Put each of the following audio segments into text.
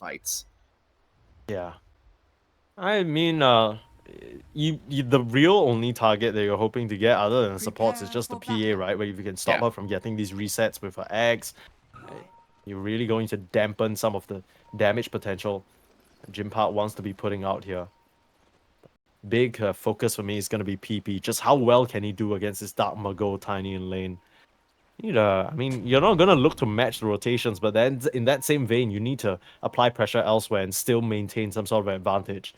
fights. Yeah. I mean, the real only target that you're hoping to get other than supports is just the PA, right? Where if you can stop her from getting these resets with her X, you're really going to dampen some of the damage potential Jim Park wants to be putting out here. Big focus for me is going to be PP. Just how well can he do against this Dark Mago Tiny in lane? I mean, you're not going to look to match the rotations, but then in that same vein, you need to apply pressure elsewhere and still maintain some sort of advantage.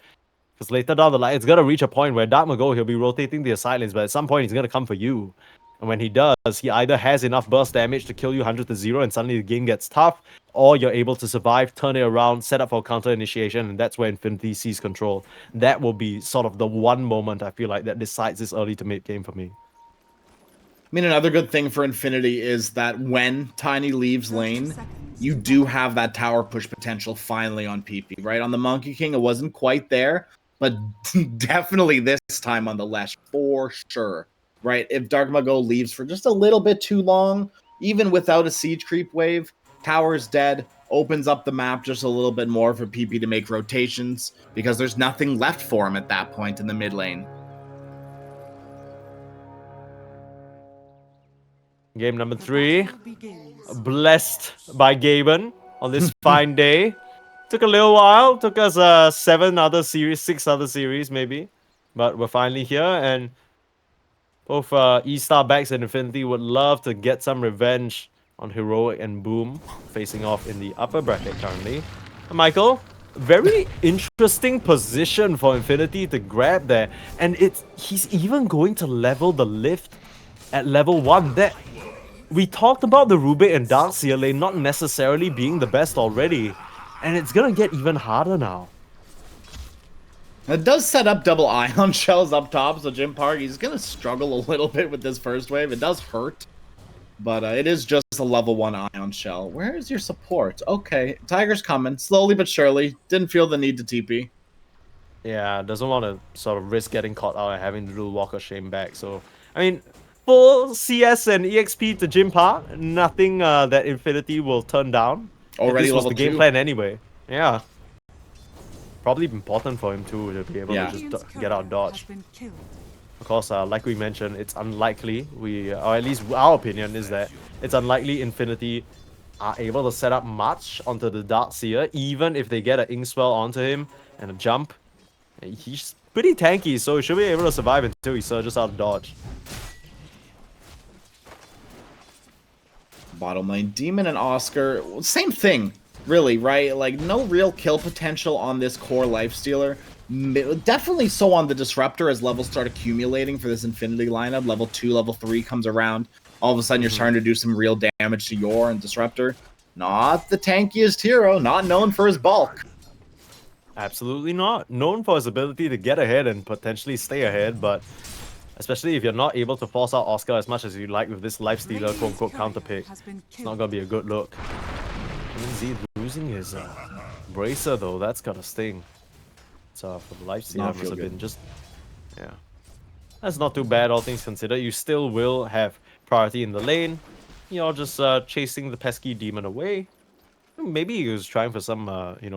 Because later down the line, it's going to reach a point where Dark Mago, he'll be rotating the side lanes, but at some point, he's going to come for you. And when he does, he either has enough burst damage to kill you 100-0 and suddenly the game gets tough, or you're able to survive, turn it around, set up for counter initiation, and that's where Infinity sees control. That will be sort of the one moment I feel like that decides this early to mid game for me. I mean, another good thing for Infinity is that when Tiny leaves lane, you do have that tower push potential finally on PP, right? On the Monkey King, it wasn't quite there, but definitely this time on the Lesh, for sure, right? If Dark Mago leaves for just a little bit too long, even without a siege creep wave, tower's dead, opens up the map just a little bit more for PP to make rotations, because there's nothing left for him at that point in the mid lane. Game number 3, blessed by Gaben on this fine day. Took a little while, took us 6 other series maybe, but we're finally here, and both E-Star Backs and Infinity would love to get some revenge on Heroic and Boom, facing off in the upper bracket currently. Michael, very interesting position for Infinity to grab there, and he's even going to level the lift at level 1. That we talked about the Rubik and Darkseer lane not necessarily being the best already, and it's gonna get even harder now. It does set up double ion shells up top, so Jim Park, he's gonna struggle a little bit with this first wave. It does hurt, but it is just a level 1 ion shell. Where is your support? Okay, Tiger's coming, slowly but surely. Didn't feel the need to TP. Yeah, doesn't want to sort of risk getting caught out and having to do Walk of Shame back, so, I mean, full CS and EXP to Jim Park, nothing that Infinity will turn down. Already this was level the game 2. plan anyway. Yeah. Probably important for him too to be able to just get out dodge. Of course, like we mentioned, it's unlikely, or at least our opinion is that it's unlikely Infinity are able to set up much onto the Darkseer, even if they get an Inkswell onto him and a jump. He's pretty tanky, so he should be able to survive until he surges out of dodge. Bottom lane, Demon and Oscar, same thing, really, right? Like, no real kill potential on this core Lifestealer. Definitely so on the Disruptor as levels start accumulating for this Infinity lineup. Level 2, level 3 comes around. All of a sudden, you're starting to do some real damage to Yor and Disruptor. Not the tankiest hero, not known for his bulk. Absolutely not. Known for his ability to get ahead and potentially stay ahead, but especially if you're not able to force out Oscar as much as you like with this Lifestealer quote-unquote counter pick, it's not gonna be a good look. Z losing his Bracer though, that's gotta sting. So for the Lifestealer must have been just... yeah. That's not too bad, all things considered. You still will have priority in the lane. You're just chasing the pesky demon away. Maybe he was trying for some,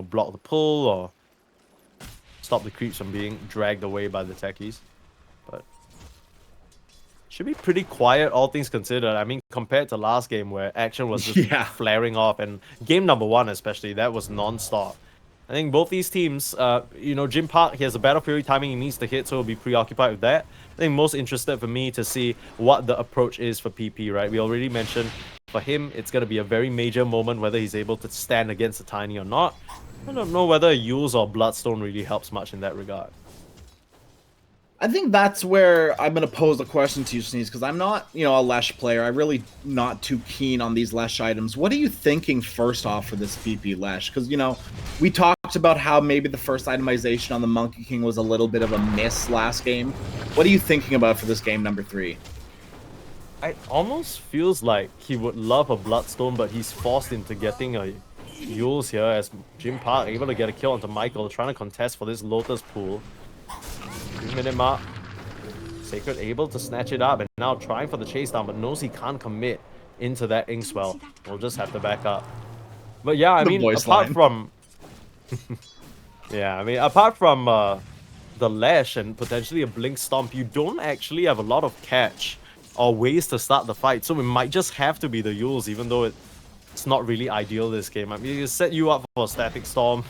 block the pull or stop the creeps from being dragged away by the techies. But should be pretty quiet, all things considered. I mean, compared to last game where action was just flaring off, and game number 1 especially, that was non-stop. I think both these teams, Jim Park, he has a Battle Fury timing he needs to hit, so he'll be preoccupied with that. I think most interested for me to see what the approach is for PP, right? We already mentioned for him, it's going to be a very major moment whether he's able to stand against the Tiny or not. I don't know whether Yules or Bloodstone really helps much in that regard. I think that's where I'm going to pose a question to you, Sneeze, because I'm not, a Lesh player. I'm really not too keen on these Lesh items. What are you thinking first off for this PP Lesh? Because, we talked about how maybe the first itemization on the Monkey King was a little bit of a miss last game. What are you thinking about for this game number 3? It almost feels like he would love a Bloodstone, but he's forced into getting a Yules here as Jim Park able to get a kill onto Michael, trying to contest for this Lotus pool. 3-minute mark. Sacred able to snatch it up and now trying for the chase down, but knows he can't commit into that Inkswell. We'll just have to back up. But yeah, I mean, apart from Yeah, I mean, apart from the Lash and potentially a Blink Stomp, you don't actually have a lot of catch or ways to start the fight. So it might just have to be the Yules, even though it's not really ideal this game. I mean, it set you up for a Static Storm,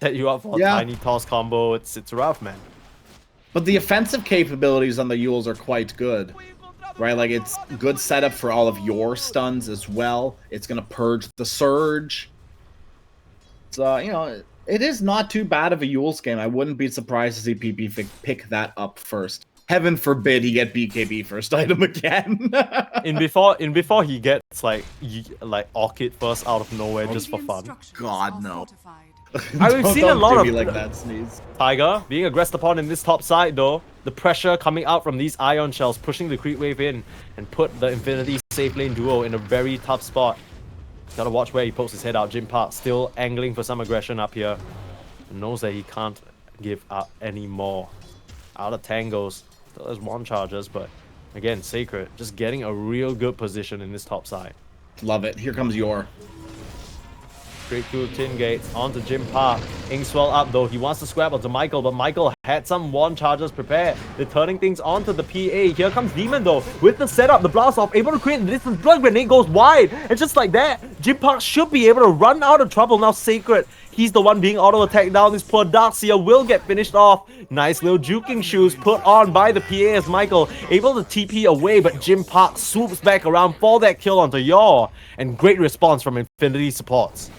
set you up for a Tiny Toss combo. It's rough, man. But the offensive capabilities on the Yules are quite good. Right, like it's good setup for all of your stuns as well. It's gonna purge the Surge. So, you know, it is not too bad of a Yules game. I wouldn't be surprised to see PP pick that up first. Heaven forbid he get BKB first item again. in before he gets like Orchid first out of nowhere just for fun. God no. We've seen a lot of like that, Sneeze. Tiger being aggressed upon in this top side though. The pressure coming out from these Ion Shells pushing the creep wave in and put the Infinity safe lane duo in a very tough spot. Gotta watch where he pokes his head out. Jim Park still angling for some aggression up here. Knows that he can't give up anymore. Out of tangos. Still has one charges, but again, Sacred just getting a real good position in this top side. Love it. Here comes Yor. Straight through Tin Gates onto Jim Park. Inkswell up though. He wants to scrap onto Michael, but Michael had some one charges prepared. They're turning things onto the PA. Here comes Demon though. With the setup, the blast off, able to create the distance. Blood Grenade goes wide. And just like that, Jim Park should be able to run out of trouble. Now Sacred, he's the one being auto-attacked down. This poor Darkseer will get finished off. Nice little juking shoes put on by the PA as Michael able to TP away, but Jim Park swoops back around for that kill onto Yor. And great response from Infinity supports.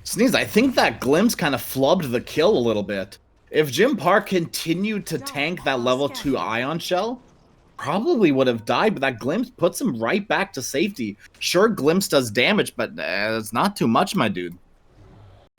Sneeze, I think that glimpse kind of flubbed the kill a little bit. If Jim Park continued to tank that level 2 Ion Shell, probably would have died, but that glimpse puts him right back to safety. Sure, glimpse does damage, but it's not too much, my dude.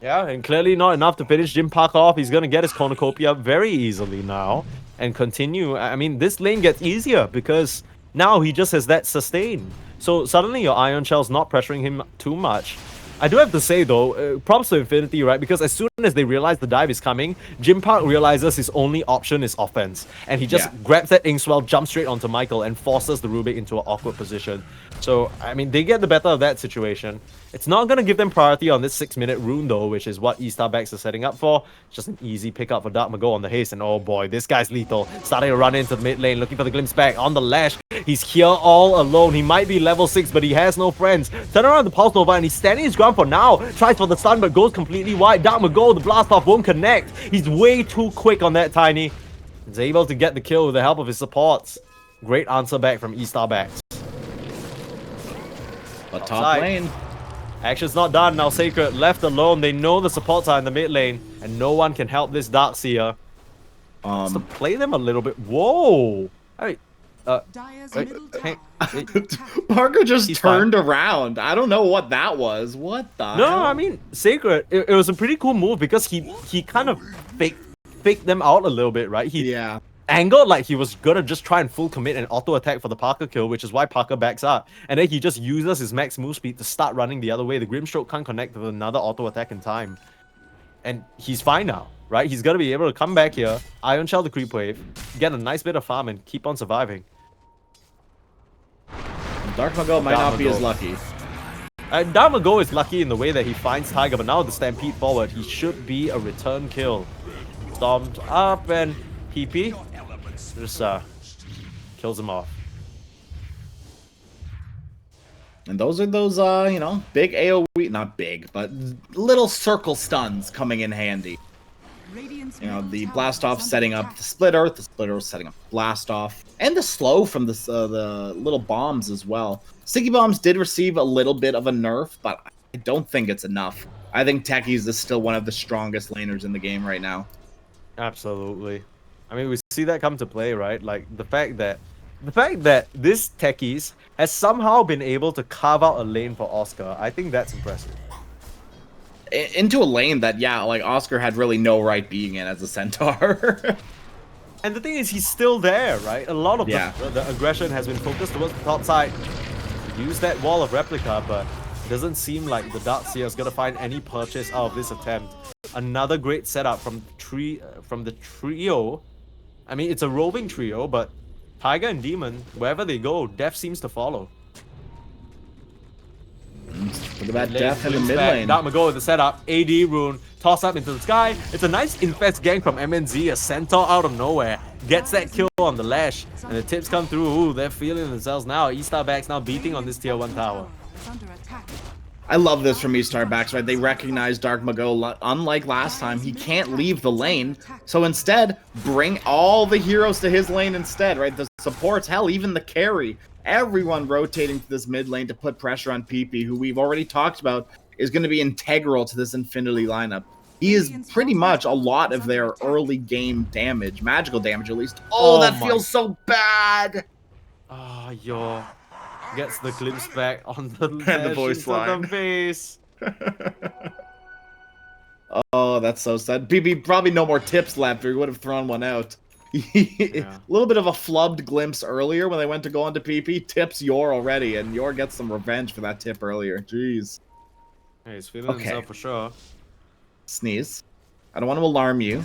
Yeah, and clearly not enough to finish Jim Park off. He's going to get his cornucopia very easily now and continue. I mean, this lane gets easier because now he just has that sustain. So suddenly your Ion Shell's not pressuring him too much. I do have to say though, props to Infinity, right? Because as soon as they realize the dive is coming, Jim Park realizes his only option is offense. And he just grabs that Inkswell, jumps straight onto Michael, and forces the Rubik into an awkward position. So, I mean, they get the better of that situation. It's not going to give them priority on this 6-minute rune though, which is what Easterbacks are setting up for. It's just an easy pickup for Dark Mago on the haste. And oh boy, this guy's lethal. Starting to run into the mid lane, looking for the glimpse back on the Lash. He's here all alone. He might be level 6, but he has no friends. Turn around the Pulse Nova, and he's standing his ground for now. Tries for the stun, but goes completely wide. Dark Mago, the blast off won't connect. He's way too quick on that Tiny. He's able to get the kill with the help of his supports. Great answer back from Easterbacks. But top lane. Action's not done. Now Sacred left alone. They know the supports are in the mid lane, and no one can help this Darkseer. To play them a little bit. Whoa! Hey, Parker just turned around. I don't know what that was. What the hell? I mean, Sacred, it was a pretty cool move because he kind of faked them out a little bit, right? He angled like he was gonna just try and full commit and auto attack for the Parker kill, which is why Parker backs up. And then he just uses his max move speed to start running the other way. The Grimstroke can't connect with another auto attack in time. And he's fine now, right? He's gonna be able to come back here, Ion Shell the creep wave, get a nice bit of farm and keep on surviving. Dark Mago might not be as lucky. Dark Mago is lucky in the way that he finds Tiger, but now the Stampede forward, he should be a return kill. Stomped up and PP just kills him off. And those are those, you know, big AoE, not big, but little circle stuns coming in handy. You know, the blast off setting up the split earth setting up blast off, and the slow from the little bombs as well. Sticky bombs did receive a little bit of a nerf, but I don't think it's enough. I think Techies is still one of the strongest laners in the game right now. Absolutely. I mean, we see that come to play, right? Like the fact that this Techies has somehow been able to carve out a lane for Oscar. I think that's impressive. Into a lane that, yeah, like Oscar had really no right being in as a Centaur. And the thing is, he's still there, right? A lot of the aggression has been focused towards the top side. Use that wall of replica, but it doesn't seem like the Darkseer is going to find any purchase out of this attempt. Another great setup from the trio. I mean, it's a roving trio, but Tiger and Demon, wherever they go, death seems to follow. Look at that death in the mid lane. Darkmago with the setup. AD rune. Toss up into the sky. It's a nice infest gang from MNZ. A centaur out of nowhere. Gets that kill on the Lash. And the tips come through. Ooh, they're feeling themselves now. Eastabax now beating on this tier 1 tower. I love this from Eastabax, right? They recognize Darkmago. Unlike last time, he can't leave the lane. So instead, bring all the heroes to his lane instead, right? The supports, hell, even the carry. Everyone rotating to this mid lane to put pressure on PP, who we've already talked about is going to be integral to this Infinity lineup. He is pretty much a lot of their early game damage, magical damage at least. Oh, that feels so bad. Ah, yo. Gets the glimpse back on the and the voice line. The face. Oh, that's so sad. PP probably no more tips left, or he would have thrown one out. Yeah. A little bit of a flubbed glimpse earlier when they went to go into PP. Tips Yor already, and Yor gets some revenge for that tip earlier. Jeez. Hey, he's feeling himself for sure. Sneeze. I don't want to alarm you.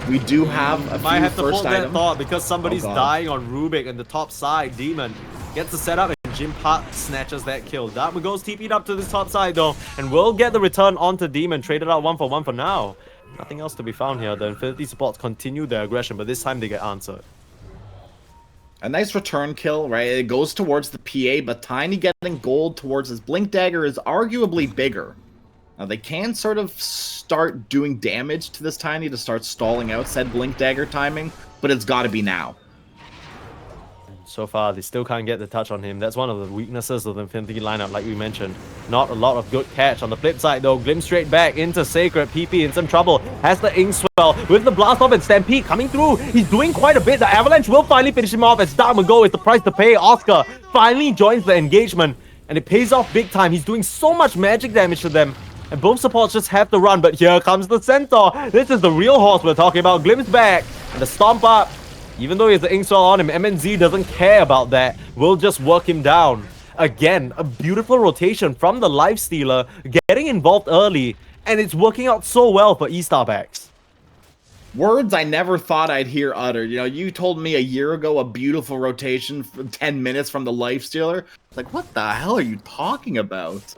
We do have a Might few have to first hold that items. thought because somebody's dying on Rubik and the top side. Demon gets the setup and Jim Park snatches that kill. Darkmago's TP'd up to this top side though, and will get the return onto Demon. Traded out 1-for-1 for now. Nothing else to be found here. The Infinity supports continue their aggression, but this time they get answered. A nice return kill, right? It goes towards the PA, but Tiny getting gold towards his Blink Dagger is arguably bigger. Now, they can sort of start doing damage to this Tiny to start stalling out said Blink Dagger timing, but it's got to be now. So far, they still can't get the touch on him. That's one of the weaknesses of the Infinity lineup, like we mentioned. Not a lot of good catch. On the flip side, though, glimpse straight back into Sacred. PP in some trouble. Has the Inkswell with the blast off and Stampede coming through. He's doing quite a bit. The Avalanche will finally finish him off as Darkmago is the price to pay. Oscar finally joins the engagement, and it pays off big time. He's doing so much magic damage to them. And both supports just have to run, but here comes the Centaur. This is the real horse we're talking about. Glimpse back, and the Stomp up. Even though he has the Inkswell on him, MNZ doesn't care about that. We'll just work him down. Again, a beautiful rotation from the Lifestealer, getting involved early, and it's working out so well for Eastabax. Words I never thought I'd hear uttered. You know, you told me a year ago a beautiful rotation for 10 minutes from the Lifestealer. Like, what the hell are you talking about?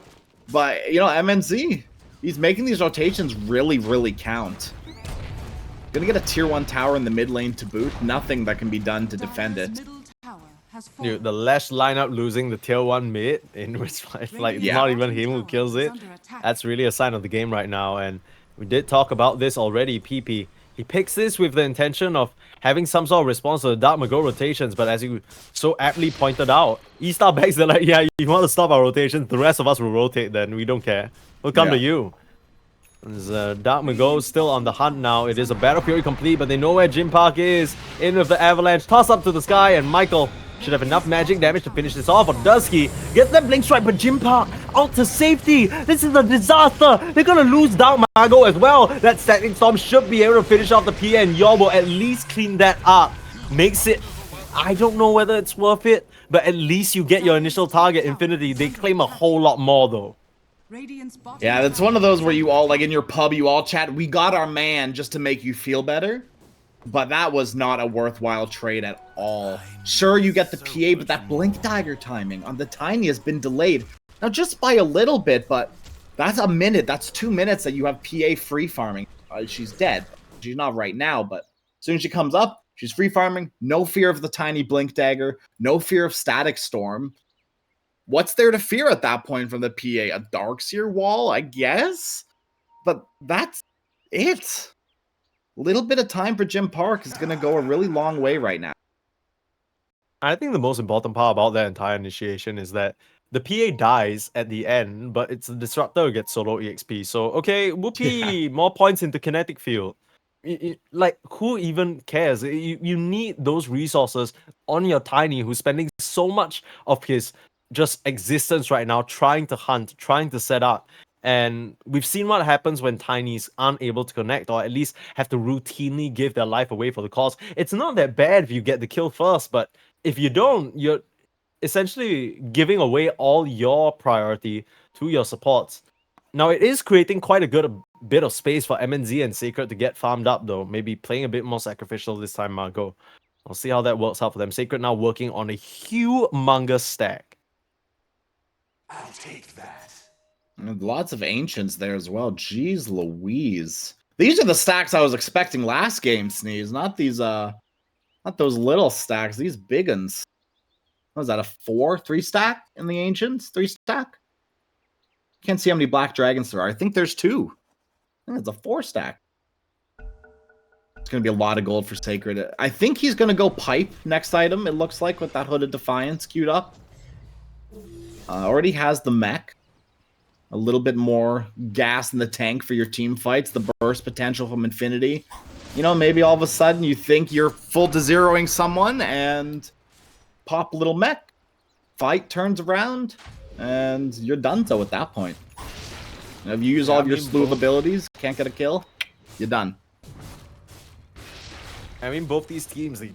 But, you know, MNZ, he's making these rotations really, really count. Gonna get a tier 1 tower in the mid lane to boot. Nothing that can be done to defend it. Dude, the Lash lineup losing the tier 1 mid, in which it's not even him who kills it. That's really a sign of the game right now. And we did talk about this already, PP. He picks this with the intention of having some sort of response to the Darkmago rotations, but as you so aptly pointed out, Eastabax, they're like, yeah, you want to stop our rotations, the rest of us will rotate then, we don't care. We'll come to you. Darkmago still on the hunt now. It is a Battle Fury complete, but they know where Jim Park is. In with the Avalanche, toss up to the sky, and Michael should have enough magic damage to finish this off. Or does he? Gets that Blink Strike, but Jim Park out to safety. This is a disaster. They're gonna lose Darkmago as well. That Static Storm should be able to finish off the PA, and Yor will at least clean that up. Makes it, I don't know whether it's worth it, but at least you get your initial target, Infinity. They claim a whole lot more though. Yeah, that's one of those where you all, like in your pub, you all chat, we got our man just to make you feel better. But that was not a worthwhile trade at all. Sure, you get the PA, but that Blink Dagger timing on the Tiny has been delayed. Now, just by a little bit, but that's a minute. That's 2 minutes that you have PA free farming. She's dead. She's not right now, but as soon as she comes up, she's free farming. No fear of the Tiny Blink Dagger. No fear of Static Storm. What's there to fear at that point from the PA? A Darkseer wall, I guess? But that's it. Little bit of time for Jim Park is going to go a really long way right now. I think the most important part about that entire initiation is that the PA dies at the end, but it's the Disruptor who gets solo EXP. So, okay, whoopee, more points into Kinetic Field. Like, who even cares? You need those resources on your Tiny who's spending so much of his just existence right now trying to hunt, trying to set up. And we've seen what happens when Tinies aren't able to connect, or at least have to routinely give their life away for the cause. It's not that bad if you get the kill first, but if you don't, you're essentially giving away all your priority to your supports. Now, it is creating quite a good bit of space for MNZ and Sacred to get farmed up, though. Maybe playing a bit more sacrificial this time, Margot. I'll see how that works out for them. Sacred now working on a humongous stack. I'll take that. And lots of ancients there as well. Jeez Louise. These are the stacks I was expecting last game, Sneeze. Not these, not those little stacks. These big ones. What was that, a 3 stack in the ancients? 3 stack? Can't see how many black dragons there are. I think there's 2. I think it's a 4 stack. It's going to be a lot of gold for Sacred. I think he's going to go pipe next item, it looks like, with that Hooded Defiance queued up. Already has the mech. A little bit more gas in the tank for your team fights. The burst potential from Infinity. You know, maybe all of a sudden you think you're full to zeroing someone and pop a little mech. Fight turns around and you're done so at that point. And if you use all of your slew of abilities, can't get a kill, you're done. I mean, both these teams, they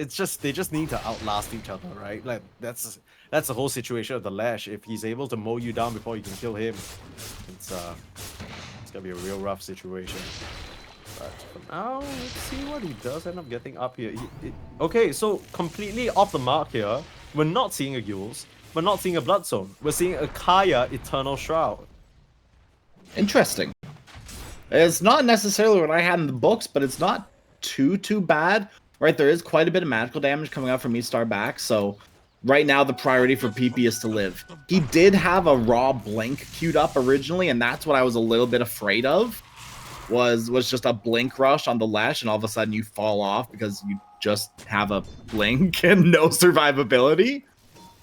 just need to outlast each other, right? Like that's the whole situation of the Lash. If he's able to mow you down before you can kill him, it's gonna be a real rough situation. But for now, let's see what he does end up getting up here. Okay, so completely off the mark here. We're not seeing a Yules. We're not seeing a Bloodstone. We're seeing a Kaya Eternal Shroud. Interesting. It's not necessarily what I had in the books, but it's not too bad. Right, there is quite a bit of magical damage coming out from Eastar back, so right now the priority for PP is to live. He did have a raw blink queued up originally, and that's what I was a little bit afraid of. Was just a blink rush on the Lash, and all of a sudden you fall off because you just have a blink and no survivability.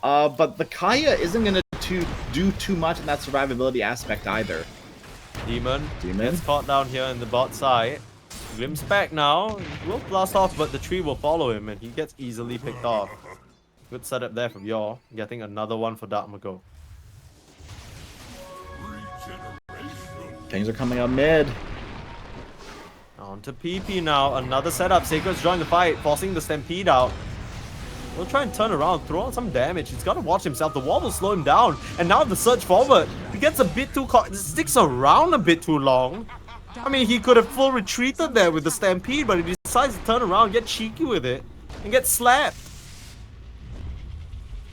But the Kaya isn't going to do too much in that survivability aspect either. Demon gets caught down here in the bot side. Glimpse back now. He will blast off, but the tree will follow him, and he gets easily picked off. Good setup there from Yor. Getting another one for Dark Mago. Things are coming up mid. On to PP now. Another setup. Sacred's joined the fight, forcing the Stampede out. We'll try and turn around, throw out some damage. He's got to watch himself. The wall will slow him down. And now the surge forward. He gets a bit too caught. Sticks around a bit too long. I mean, he could have full retreated there with the Stampede, but he decides to turn around, get cheeky with it, and get slapped.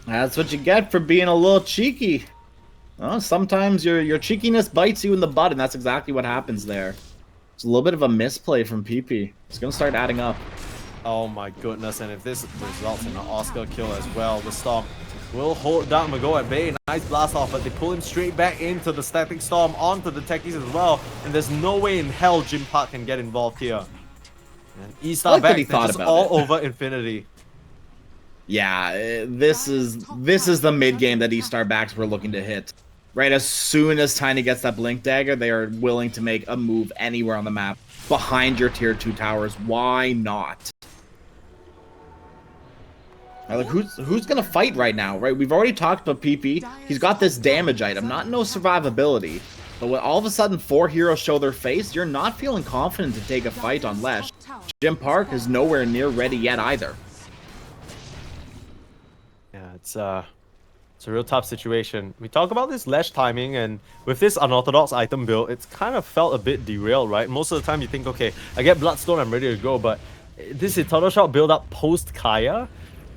That's what you get for being a little cheeky. Well, sometimes your cheekiness bites you in the butt, and that's exactly what happens there. It's a little bit of a misplay from PP. It's going to start adding up. Oh my goodness, and if this results in an Oscar kill as well, the Storm will hold Dark Mago at bay. Nice blast off, but they pull him straight back into the Static Storm, onto the techies as well. And there's no way in hell Jim Park can get involved here. And E-Star back, just all over Infinity. Yeah, this is the mid game that E-Star backs were looking to hit. Right, as soon as Tiny gets that Blink Dagger, they are willing to make a move anywhere on the map behind your tier 2 towers. Why not? Like, who's gonna fight right now, right? We've already talked about PP. He's got this damage item, not no survivability. But when all of a sudden 4 heroes show their face, you're not feeling confident to take a fight on Lesh. Jim Park is nowhere near ready yet either. Yeah, it's a real tough situation. We talk about this Lesh timing, and with this unorthodox item build, it's kind of felt a bit derailed, right? Most of the time you think, okay, I get Bloodstone, I'm ready to go, but this Eternal Shot build up post Kaya,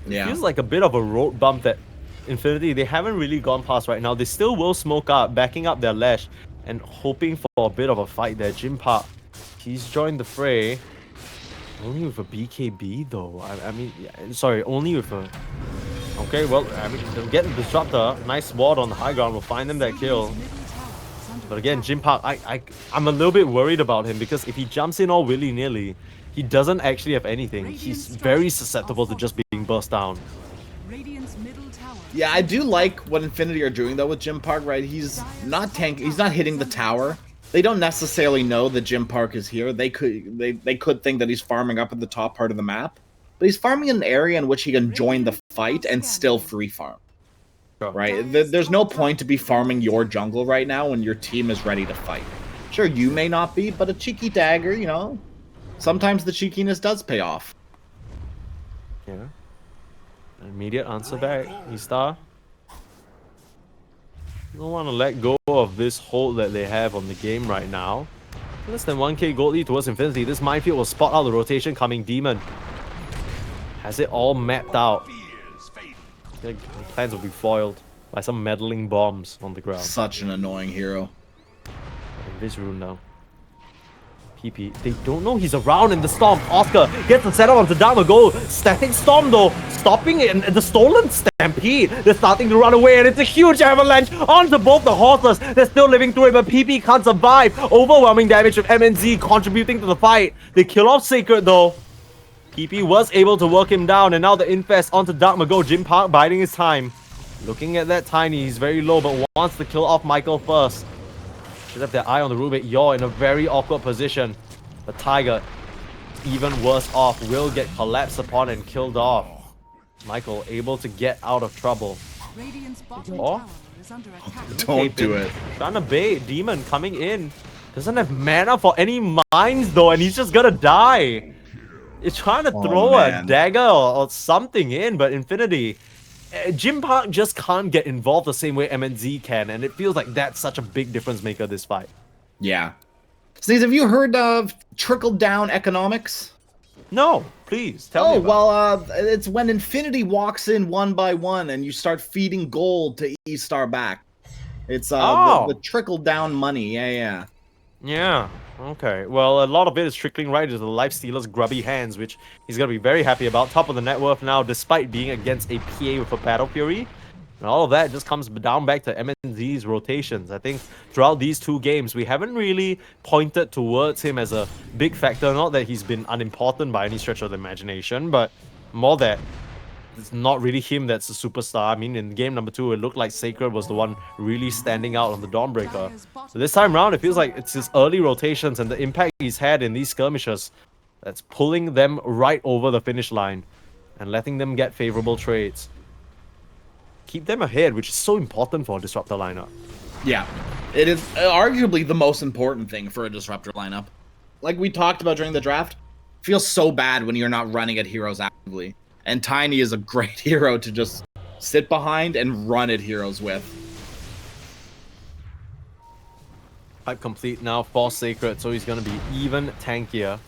it feels like a bit of a road bump that Infinity, they haven't really gone past right now. They still will smoke up, backing up their Lash, and hoping for a bit of a fight there. Jim Park, he's joined the fray. Only with a BKB though. I mean, yeah, sorry, only with a... Okay, well, I mean, they'll get the Disruptor. Nice ward on the high ground will find them that kill. But again, Jim Park, I'm a little bit worried about him, because if he jumps in all willy-nilly, he doesn't actually have anything. He's very susceptible to just being burst down. Yeah, I do like what Infinity are doing though with Jim Park, right? He's not hitting the tower. They don't necessarily know that Jim Park is here. They could think that he's farming up at the top part of the map. But he's farming in an area in which he can join the fight and still free farm. Sure. Right? There's no point to be farming your jungle right now when your team is ready to fight. Sure, you may not be, but a cheeky dagger, you know, sometimes the cheekiness does pay off. Yeah. Immediate answer back, E-Star. Don't want to let go of this hold that they have on the game right now. Less than 1k gold lead towards Infinity. This minefield will spot out the rotation coming. Demon has it all mapped out. The plans will be foiled. by some meddling bombs on the ground. Such an annoying hero. This rune now. PP, they don't know he's around in the storm. Oscar gets the setup onto Damago. Static Storm though, stopping it, and the stolen Stampede. They're starting to run away, and it's a huge avalanche onto both the horses. They're still living through it, but PP can't survive. Overwhelming damage of MNZ contributing to the fight. They kill off Sacred though. PP was able to work him down, and now the Infest onto Damago. Jim Park biding his time. Looking at that Tiny, he's very low, but wants to kill off Michael first. Should have their eye on the Rubik. You're in a very awkward position. The Tiger, even worse off, will get collapsed upon and killed off. Michael able to get out of trouble. Oh, Don't do it. Trying to bait. Demon coming in. Doesn't have mana for any mines though, and he's just gonna die. He's trying to throw a dagger or something in, but Infinity. Jim Park just can't get involved the same way MNZ can, and it feels like that's such a big difference maker this fight. Yeah. Sneeze, have you heard of trickle-down economics? No, please, tell me about well, it's when Infinity walks in one by one and you start feeding gold to E-Star back. It's the trickle-down money, yeah. Yeah, okay. Well, a lot of it is trickling right into the Lifestealer's grubby hands, which he's going to be very happy about. Top of the net worth now, despite being against a PA with a Battle Fury. And all of that just comes down back to MNZ's rotations. I think throughout these two games, we haven't really pointed towards him as a big factor. Not that he's been unimportant by any stretch of the imagination, but more that it's not really him that's a superstar. I mean, in game number 2, it looked like Sacred was the one really standing out on the Dawnbreaker. So this time around, it feels like it's his early rotations and the impact he's had in these skirmishes that's pulling them right over the finish line and letting them get favorable trades. Keep them ahead, which is so important for a Disruptor lineup. Yeah, it is arguably the most important thing for a Disruptor lineup. Like we talked about during the draft, it feels so bad when you're not running at heroes actively. And Tiny is a great hero to just sit behind and run at heroes with. Pipe complete now for Sacred, so he's going to be even tankier.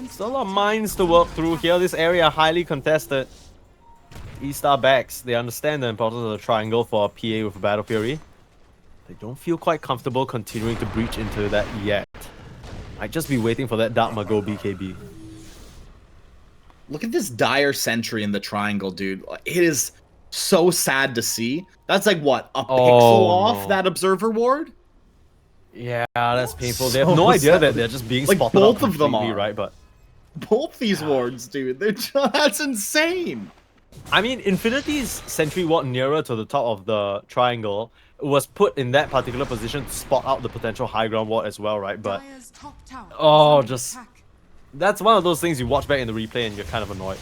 Still a lot of mines to work through here. This area highly contested. E-Star backs, they understand the importance of the triangle for a PA with a Battle Fury. They don't feel quite comfortable continuing to breach into that yet. Might just be waiting for that Dark Mago BKB. Look at this dire sentry in the triangle, dude. It is so sad to see. That's like, what, a pixel off that Observer Ward? Yeah, that's painful. They have no idea that they're just being spotted both of them are. Right, but both these wards, dude. That's insane. I mean, Infinity's sentry ward nearer to the top of the triangle was put in that particular position to spot out the potential high ground ward as well, right? But that's one of those things you watch back in the replay and you're kind of annoyed.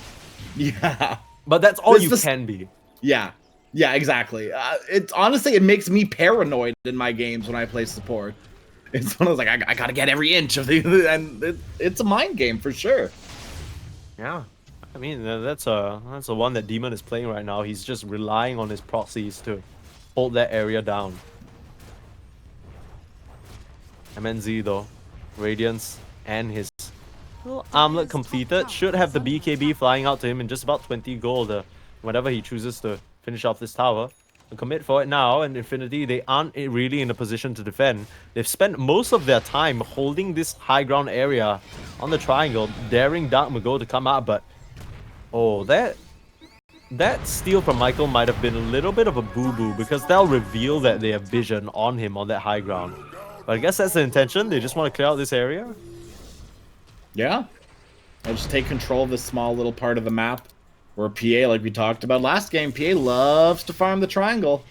Yeah. But that's all you can be. Yeah. Yeah, exactly. It's honestly, it makes me paranoid in my games when I play support. It's one of those, like, I gotta get every inch of the, and it's a mind game for sure. Yeah. I mean, that's the one that Demon is playing right now. He's just relying on his proxies to hold that area down. MNZ though, Radiance and his little armlet completed. Should have the BKB flying out to him in just about 20 gold, whenever he chooses to finish off this tower. Commit for it now, and Infinity, they aren't really in a position to defend. They've spent most of their time holding this high ground area on the triangle, daring Dark Mago to come out, but oh, that steal from Michael might have been a little bit of a boo-boo, because they'll reveal that they have vision on him on that high ground. But I guess that's the intention. They just want to clear out this area. Yeah. I'll just take control of this small little part of the map. Where PA, like we talked about last game, PA loves to farm the triangle.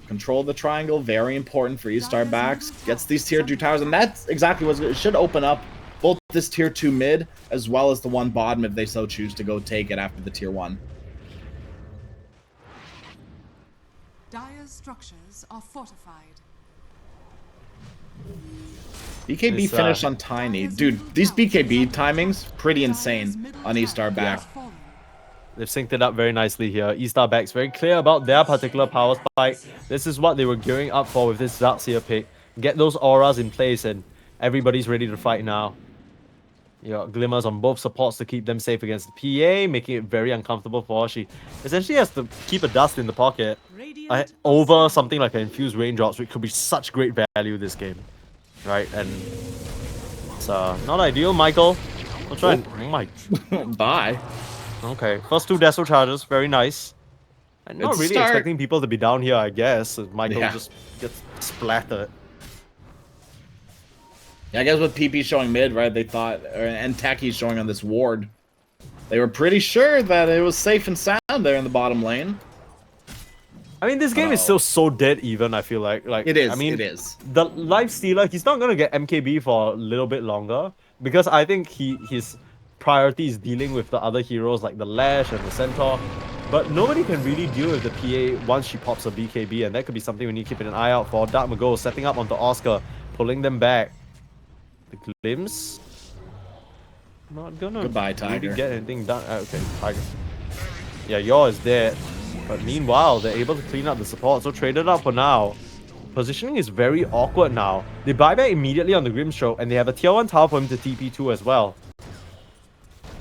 Control the triangle, very important for E-Star backs. Gets these tier 2 towers, and that's exactly what it should open up both this tier 2 mid, as well as the one bottom if they so choose to go take it after the tier 1. Dire's structures are fortified. BKB finish on Tiny. Dude, these BKB timings, pretty insane on E-Star back. Yeah. They've synced it up very nicely here. E-Star back's very clear about their particular power spike. This is what they were gearing up for with this Darkseer pick. Get those auras in place and everybody's ready to fight now. You got glimmers on both supports to keep them safe against the PA, making it very uncomfortable for her. She essentially has to keep a dust in the pocket over something like an infused raindrops, which could be such great value this game, right? And it's not ideal. Michael, I'll try and... Oh my... Bye. Okay, first 2 Deso charges, very nice. I'm not really expecting people to be down here, I guess. Michael just gets splattered. Yeah, I guess with PP showing mid, right, they thought, and Techie showing on this ward, they were pretty sure that it was safe and sound there in the bottom lane. I mean, this game is still so dead even, I feel like. It is, I mean, it is. The life stealer, he's not going to get MKB for a little bit longer, because I think his priority is dealing with the other heroes like the Lash and the Centaur. But nobody can really deal with the PA once she pops a BKB, and that could be something we need to keep an eye out for. Dark Mago setting up onto Oscar, pulling them back. The glimpse. Not gonna really get anything done. Okay, Tiger. Yeah, Yor is dead. But meanwhile, they're able to clean up the support, so trade it up for now. Positioning is very awkward now. They buy back immediately on the Grimstroke, and they have a tier 1 tower for him to TP2 as well.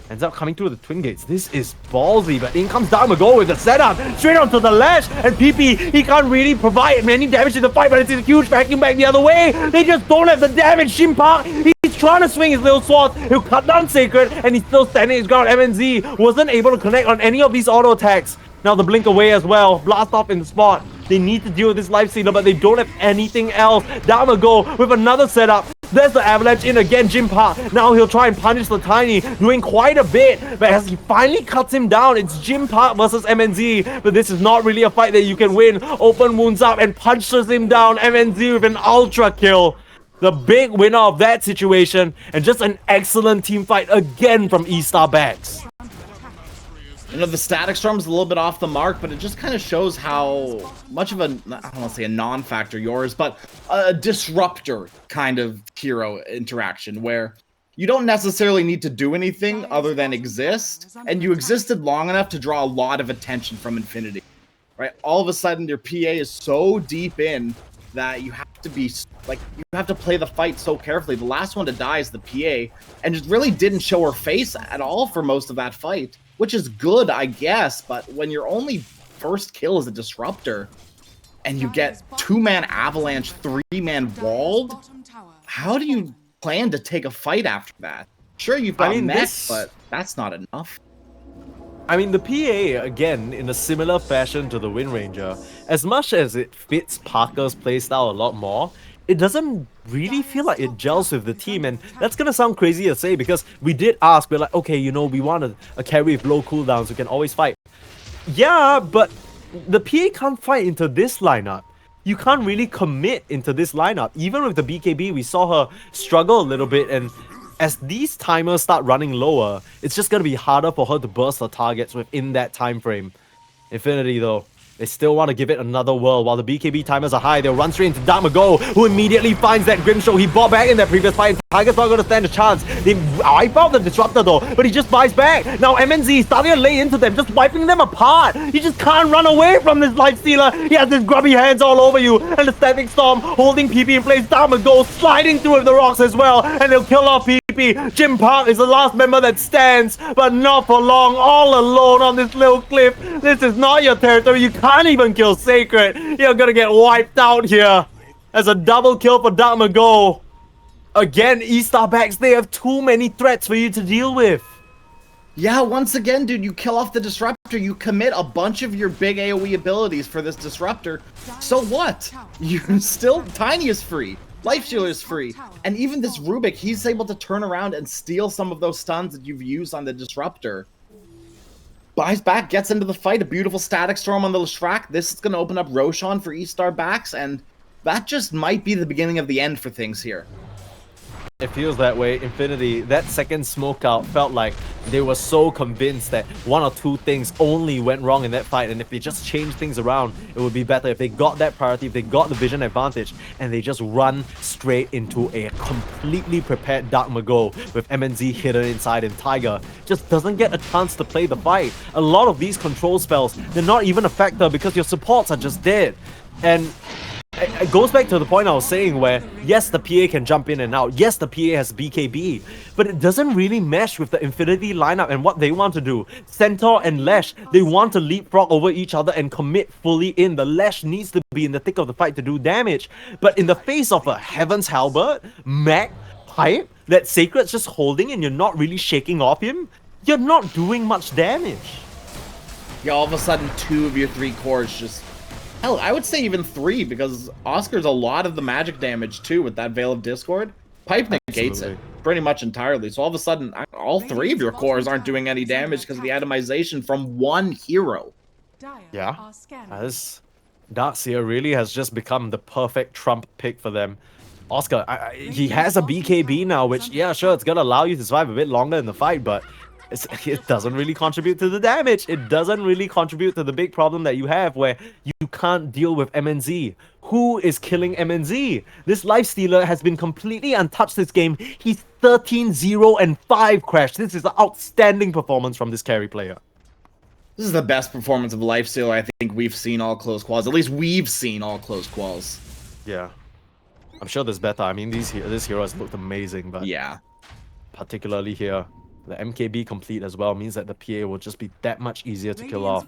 Ends up coming through the Twin Gates. This is ballsy, but in comes Damago with the setup. Straight onto the Lash, and PP, he can't really provide many damage to the fight, but it's a huge vacuum back the other way. They just don't have the damage. Shimpa, he's trying to swing his little sword. He'll cut down Sacred, and he's still standing his ground. MNZ wasn't able to connect on any of these auto attacks. Now the blink away as well. Blast off in the spot. They need to deal with this life stealer, but they don't have anything else. Damago with another setup. There's the avalanche in again, Jimpa. Now he'll try and punish the Tiny, doing quite a bit. But as he finally cuts him down, it's Jimpa versus MNZ. But this is not really a fight that you can win. Open wounds up and punches him down. MNZ with an ultra kill. The big winner of that situation. And just an excellent team fight again from E-Star Backs. You know, the Static Storm's a little bit off the mark, but it just kind of shows how much of a, I don't want to say a non-factor yours, but a disruptor kind of hero interaction where you don't necessarily need to do anything other than exist, and you existed long enough to draw a lot of attention from Infinity, right? All of a sudden, your PA is so deep in that you have to be, like, you have to play the fight so carefully. The last one to die is the PA, and just really didn't show her face at all for most of that fight. Which is good, I guess, but when your only first kill is a disruptor, and you get 2-man avalanche, 3-man walled, how do you plan to take a fight after that? Sure, you've got mech, but that's not enough. I mean, the PA, again, in a similar fashion to the Wind Ranger, as much as it fits Parker's playstyle a lot more, it doesn't really feel like it gels with the team, and that's gonna sound crazy to say because we did ask, we're like, okay, you know, we want a carry with low cooldowns who can always fight. Yeah, but the PA can't fight into this lineup. You can't really commit into this lineup. Even with the BKB, we saw her struggle a little bit, and as these timers start running lower, it's just gonna be harder for her to burst her targets within that time frame. Infinity, though, they still want to give it another whirl. While the BKB timers are high, they'll run straight into Damago, who immediately finds that Grimshow. He bought back in that previous fight. Tiger's not going to stand a chance. They wipe out the Disruptor though, but he just buys back. Now MNZ starting to lay into them, just wiping them apart. You just can't run away from this Life Stealer. He has his grubby hands all over you, and the Static Storm holding PP in place. Damago sliding through with the rocks as well, and they'll kill off PP. Jim Park is the last member that stands, but not for long, all alone on this little cliff. This is not your territory. You can't even kill Sacred. You're gonna get wiped out here. As a double kill for Damago. Again, E-Star Backs, they have too many threats for you to deal with. Yeah, once again, dude, you kill off the Disruptor, you commit a bunch of your big AoE abilities for this Disruptor. So what? You're still, Tiny is free. Life Stealer is free. And even this Rubik, he's able to turn around and steal some of those stuns that you've used on the Disruptor. Buys back, gets into the fight, a beautiful Static Storm on the Leshrac. This is going to open up Roshan for E-Star Backs, and that just might be the beginning of the end for things here. It feels that way. Infinity, that second smoke out felt like they were so convinced that one or two things only went wrong in that fight, and if they just changed things around, it would be better. If they got that priority, if they got the vision advantage, and they just run straight into a completely prepared Dark Mago with MNZ hidden inside, and Tiger just doesn't get a chance to play the fight. A lot of these control spells, they're not even a factor because your supports are just dead. And it goes back to the point I was saying where, yes, the PA can jump in and out. Yes, the PA has BKB. But it doesn't really mesh with the Infinity lineup and what they want to do. Centaur and Lesh, they want to leapfrog over each other and commit fully in. The Lesh needs to be in the thick of the fight to do damage. But in the face of a Heaven's Halberd, Mac, Pipe, that Sacred's just holding and you're not really shaking off him, you're not doing much damage. Yeah, all of a sudden 2 of your 3 cores just... Hell, I would say even 3, because Oscar's a lot of the magic damage too with that Veil of Discord. Pipe negates it pretty much entirely. So all of a sudden, all 3 of your cores aren't doing any damage because of the atomization from 1 hero. Yeah, as Darkseer really has just become the perfect trump pick for them. Oscar, he has a BKB now, which, yeah, sure, it's gonna allow you to survive a bit longer in the fight, but it doesn't really contribute to the damage. It doesn't really contribute to the big problem that you have where you can't deal with MNZ. Who is killing MNZ? This Lifestealer has been completely untouched this game. He's 13-0-5, Crash. This is an outstanding performance from this carry player. This is the best performance of Lifestealer I think we've seen all close quals. At least we've seen all close quals. Yeah. I'm sure there's better. I mean, this hero has looked amazing, but yeah, particularly here, the MKB complete as well means that the PA will just be that much easier to kill off.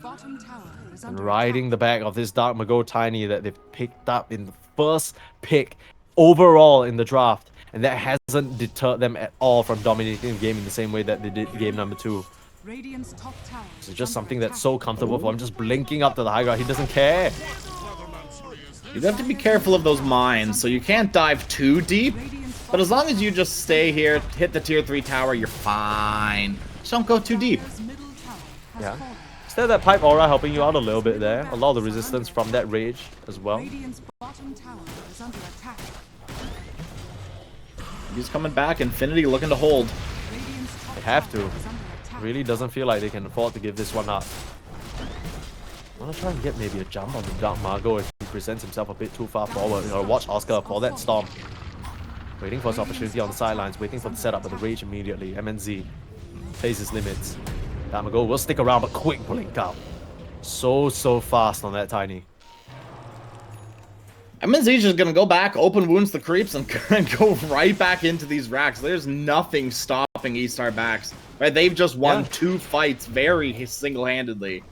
And riding the back of this Dark Mago Tiny that they've picked up in the first pick overall in the draft, and that hasn't deterred them at all from dominating the game in the same way that they did game number 2. It's just something that's so comfortable for him, just blinking up to the high ground. He doesn't care. You have to be careful of those mines, so you can't dive too deep. But as long as you just stay here, hit the tier 3 tower, you're fine. Just don't go too deep. Yeah. Instead of that Pipe Aura helping you out a little bit there. A lot of the resistance from that Rage as well. He's coming back. Infinity looking to hold. They have to. Really doesn't feel like they can afford to give this one up. I want to try and get maybe a jump on the Dark Mago if he presents himself a bit too far forward. Or watch Oscar for that storm. Waiting for his opportunity on the sidelines, waiting for the setup of the Rage immediately. MNZ plays his limits. Dark Mago will stick around, but quick blink out. So fast on that Tiny. MNZ's just gonna go back, open wounds the creeps, and go right back into these racks. There's nothing stopping E-Star backs. Right? They've just won 2 fights very single-handedly.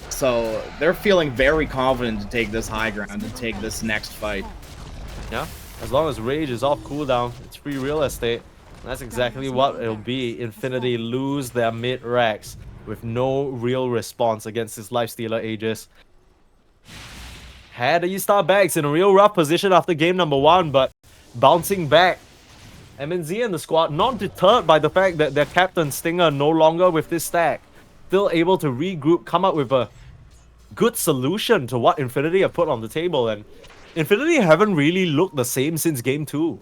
So they're feeling very confident to take this high ground and take this next fight. Yeah. As long as Rage is off cooldown, it's free real estate. And that's exactly what it'll be. Infinity lose their mid racks with no real response against this Lifestealer Aegis. Had the E-Star Bags in a real rough position after game number 1, but bouncing back. MNZ and the squad not deterred by the fact that their captain Stinger no longer with this stack. Still able to regroup, come up with a good solution to what Infinity have put on the table, and Infinity haven't really looked the same since game 2.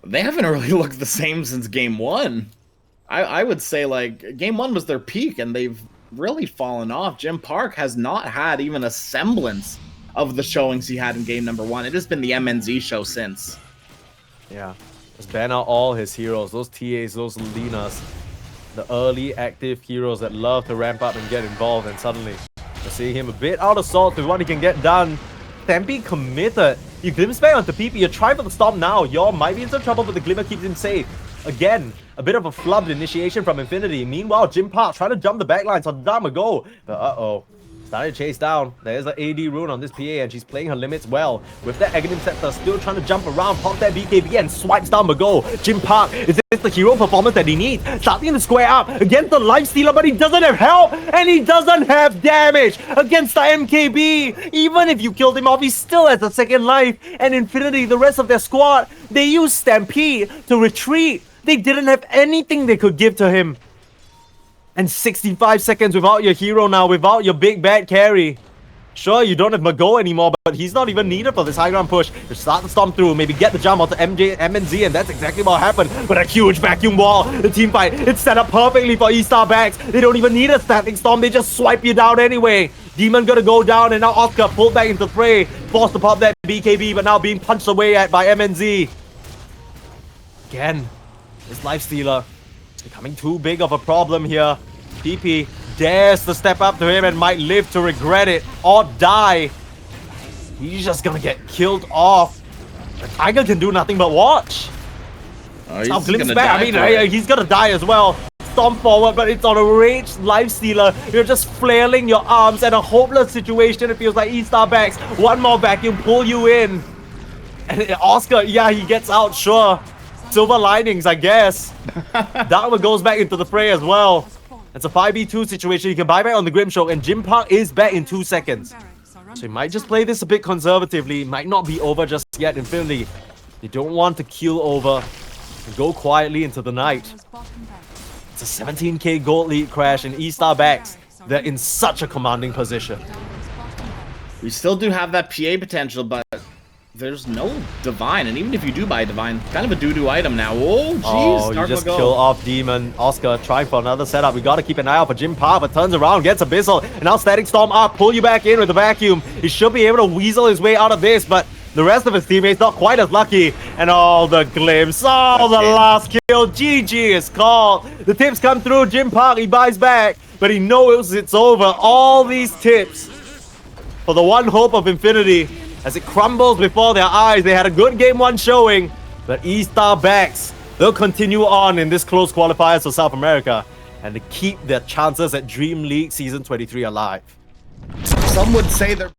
They haven't really looked the same since game 1. I would say, like, game 1 was their peak, and they've really fallen off. Jim Park has not had even a semblance of the showings he had in game number 1. It has been the MNZ show since. Yeah. Just ban out all his heroes, those TAs, those Linas. The early active heroes that love to ramp up and get involved, and suddenly we're seeing him a bit out of salt with what he can get done. Stampede committed. You glimpse back onto PP, you try for the storm now. You might be in some trouble, but the Glimmer keeps him safe. Again, a bit of a flubbed initiation from Infinity. Meanwhile, Jim Park trying to jump the backlines on Dark Mago. But uh-oh. Starting to chase down. There's an AD rune on this PA, and she's playing her limits well. With that Aghanim Scepter still trying to jump around, pop that BKB and swipes down Mago. Jim Park, is this the hero performance that he needs? Starting to square up against the Lifestealer, but he doesn't have help, and he doesn't have damage against the MKB. Even if you killed him off, he still has a second life. And Infinity, the rest of their squad, they used Stampede to retreat. They didn't have anything they could give to him. And 65 seconds without your hero now, without your big bad carry. Sure, you don't have Mago anymore, but he's not even needed for this high ground push. You start to storm through, maybe get the jump onto MNZ, and that's exactly what happened. With a huge vacuum wall, the team fight, it's set up perfectly for E-Star Bags. They don't even need a static storm, they just swipe you down anyway. Demon gonna go down, and now Oscar pulled back into the fray. Forced to pop that BKB, but now being punched away at by MNZ. Again, this Lifestealer is becoming too big of a problem here. PP dares to step up to him and might live to regret it or die. He's just gonna get killed off. The Tiger can do nothing but watch. Oh, he's Now Glimpse gonna back. die for it. He's gonna die as well. Stomp forward, but it's on a rage lifestealer. You're just flailing your arms and a hopeless situation. It feels like E-Star backs. One more vacuum, pull you in. And Oscar, yeah, he gets out, sure. Silver linings, I guess. That one goes back into the fray as well. It's a 5v2 situation. You can buy back on the Grimshock, and Jim Park is back in 2 seconds. So you might just play this a bit conservatively. It might not be over just yet, Infinity. You don't want to keel over and go quietly into the night. It's a 17k gold lead crash, and E-Star backs. They're in such a commanding position. We still do have that PA potential, but there's no Divine. And even if you do buy Divine, kind of a doo-doo item now. Oh, jeez. Oh, you just kill off Demon. Oscar trying for another setup. We got to keep an eye out for Jim Park, but turns around, gets Abyssal, and now Static Storm up, pull you back in with the vacuum. He should be able to weasel his way out of this, but the rest of his teammates not quite as lucky. And all the glimpse, the last kill. GG is called. The tips come through. Jim Park, he buys back, but he knows it's over. All these tips for the one hope of Infinity as it crumbles before their eyes. They had a good game one showing, but E-Star backs. They'll continue on in this close qualifiers for South America and to keep their chances at Dream League Season 23 alive. Some would say they're